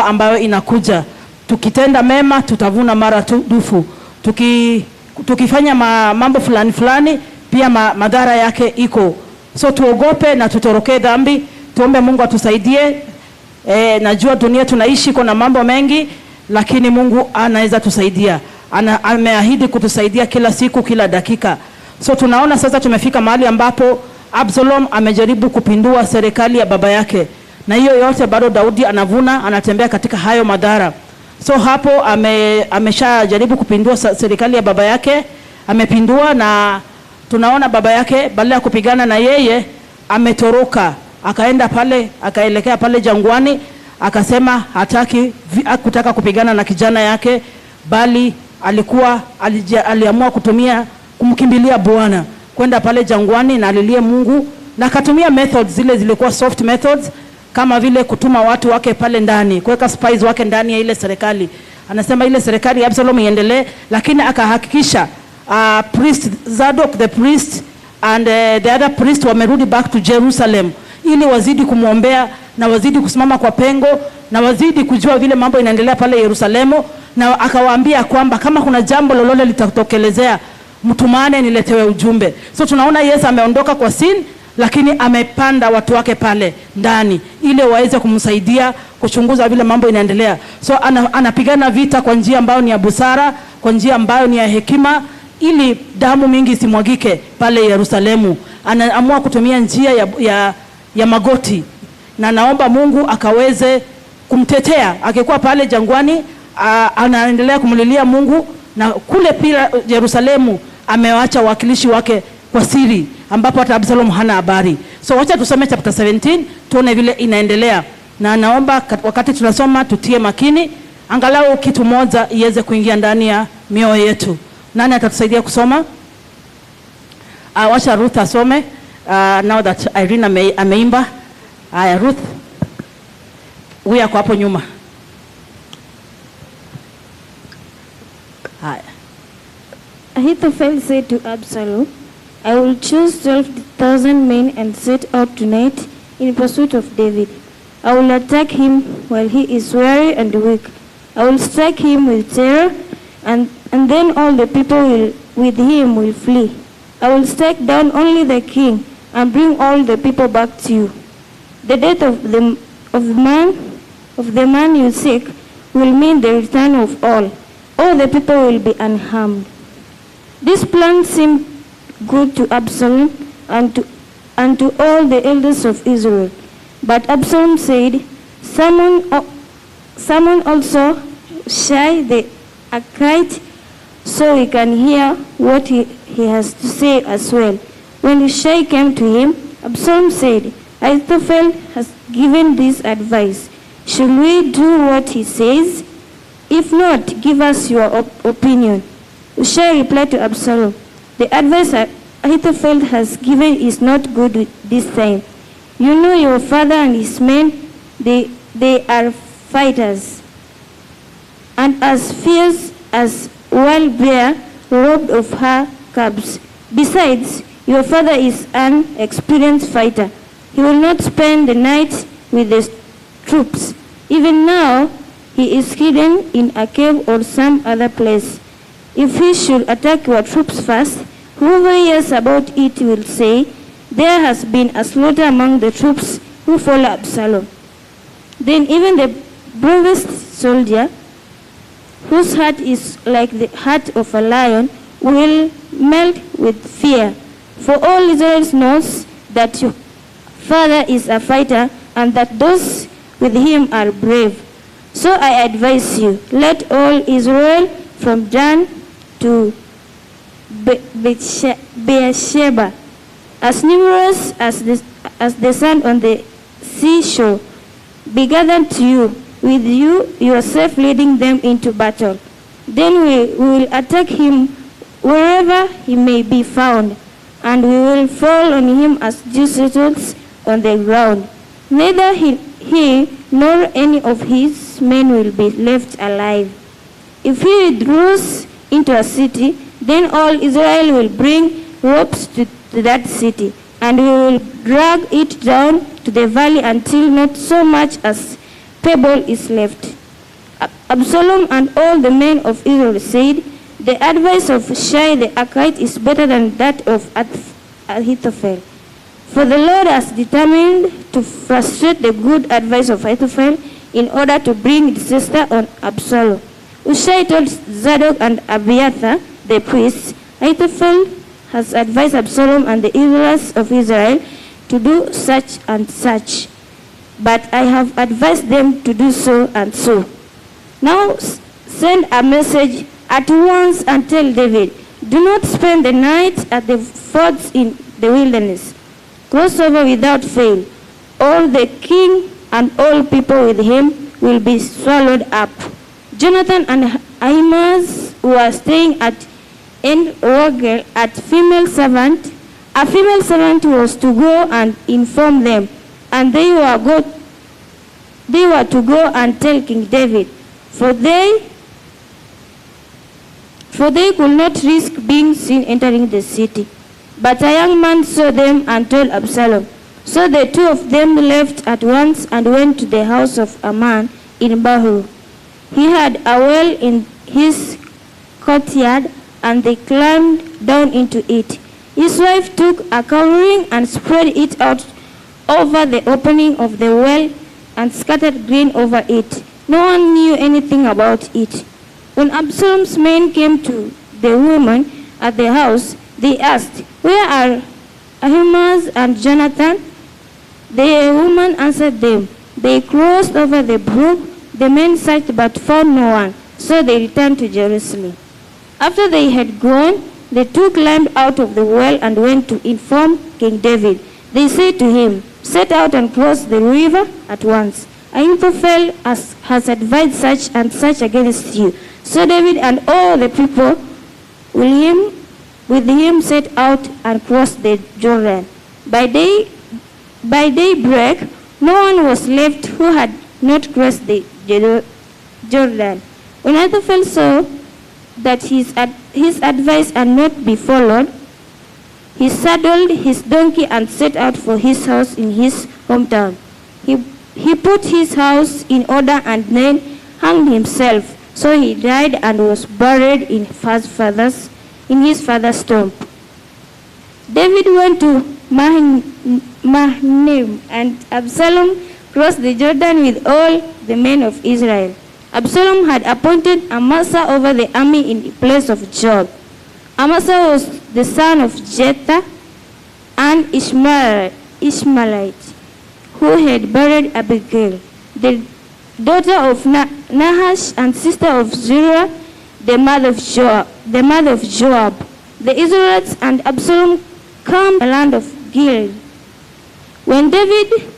ambayo inakuja. Tukitenda mema tutavuna maradufu. Tukifanya mambo fulani pia madhara yake iko. So tuogope na tutorokee dhambi. Tuombe Mungu atusaidie. Najua dunia tunaishi kuna mambo mengi, lakini Mungu anaweza tusaidia. Ameahidi kutusaidia kila siku, kila dakika. So tunaona sasa tumefika mahali ambapo Absalom amejaribu kupindua serikali ya baba yake. Na hiyo yote bado Daudi anavuna, anatembea katika hayo madhara. So hapo ameshajaribu kupindua serikali ya baba yake, amepindua, na tunaona baba yake badala ya kupigana na yeye ametoroka, akaelekea pale jangwani, akasema hakutaka kupigana na kijana yake, bali aliamua kumkimbilia Bwana, kwenda pale jangwani na alilie Mungu, na akatumia methods zilikuwa soft methods, kama vile kutuma watu wake pale ndani, kuweka spies wake ndani ya ile serikali. Anasema ile serikali ya Absalom iendelee, lakini akahakikisha priest Zadok the priest and the other priest wamerudi back to Jerusalem, ili wazidi kumuombea na wazidi kusimama kwa pengo na wazidi kujua vile mambo inaendelea pale Yerusalemu. Na akawaambia kwamba kama kuna jambo lolote litatokelezea, mtumane niletewe ujumbe. So tunaona Yesu ameondoka kwa sin, lakini amepanda watu wake pale ndani ili waweze kumsaidia kuchunguza vile mambo inaendelea. So anapigana vita kwa njia ambayo ni ya busara, kwa njia ambayo ni ya hekima, ili damu mingi isimwagike pale Yerusalemu. Anaamua kutumia njia ya magoti, na naomba Mungu akaweze kumtetea. Akikuwa pale jangwani, anaendelea kumlilia Mungu, na kule pia Yerusalemu amewaacha wakilishi wake kwa siri, ambapo hata Absalom hana habari. So wacha tusome chapter 17 tuone vile inaendelea, na naomba wakati tunasoma tutie makini, angalau kitu moja iweze kuingia ndani ya mioyo yetu. Nani atatusaidia kusoma? Wacha Ruth asome. Now that Irene ameimba. Ruth, wewe yako hapo nyuma. Ahithophel said to Absalom, I will choose 12,000 men and set out tonight in pursuit of David. I will attack him while he is weary and weak. I will strike him with terror, and then all the people with him will flee. I will strike down only the king and bring all the people back to you. The death of the man you seek will mean the return of all. All the people will be unharmed. This plan seemed good to Absalom and to all the elders of Israel. But Absalom said, Summon also Shai the Archite, so we can hear what he has to say as well. When Shai came to him, Absalom said, Ahithophel has given this advice. Should we do what he says? If not, give us your opinion. Shai replied to Absalom, the advice Ahithophel has given is not good this time. You know your father and his men, they are fighters, and as fierce as wild bear robbed of her cubs. Besides, your father is an experienced fighter. He will not spend the night with the troops. Even now, he is hidden in a cave or some other place. If he should attack your troops first, whoever hears about it will say, there has been a slaughter among the troops who follow Absalom. Then even the bravest soldier, whose heart is like the heart of a lion, will melt with fear. For all Israel knows that your father is a fighter and that those with him are brave. So I advise you, let all Israel from Dan to Beersheba, as numerous as the sand on the seashore, be gathered to you, with you yourself leading them into battle. Then we will attack him wherever he may be found, and we will fall on him as deserters on the ground. Neither he nor any of his men will be left alive. If he withdraws into a city, then all Israel will bring ropes to that city, and we will drag it down to the valley until not so much as pebble is left. Absalom and all the men of Israel said, the advice of Shai the Archite is better than that of Ahithophel. For the Lord has determined to frustrate the good advice of Ahithophel in order to bring disaster on Absalom. Hushai told Zadok and Abiathar, the priests, Ahithophel has advised Absalom and the Israelites of Israel to do such and such, but I have advised them to do so and so. Now send a message at once and tell David, do not spend the night at the fords in the wilderness. Cross over without fail. All the king and all people with him will be swallowed up. Jonathan and Ahimaaz were staying at En-Rogel a female servant was to go and inform them, and they were to go and tell King David, for they could not risk being seen entering the city. But a young man saw them and told Absalom. So the two of them left at once and went to the house of a man in Bahur. He had a well in his courtyard, and they climbed down into it. His wife took a covering and spread it out over the opening of the well and scattered grain over it. No one knew anything about it. When Absalom's men came to the woman at the house, they asked, where are Ahimaaz and Jonathan? The woman answered them, they crossed over the brook. The men searched but found no one, so they returned to Jerusalem. After they had gone, the two climbed out of the well and went to inform King David. They said to him, set out and cross the river at once. Ahithophel has advised such and such against you. So David and all the people with him set out and crossed the Jordan. By daybreak, no one was left who had not crossed the Jordan. When Ahithophel saw that his advice had not been followed, he saddled his donkey and set out for his house in his hometown. He put his house in order and then hanged himself. So he died and was buried in his father's tomb. David went to Mahanaim, and Absalom crossed the Jordan with all the men of Israel. Absalom had appointed Amasa over the army in place of Joab. Amasa was the son of Jether, an Ishmaelite, who had buried Abigail, the daughter of Nahash and sister of Zeruiah, the mother of Joab. The Israelites and Absalom camped in the land of Gilead. When David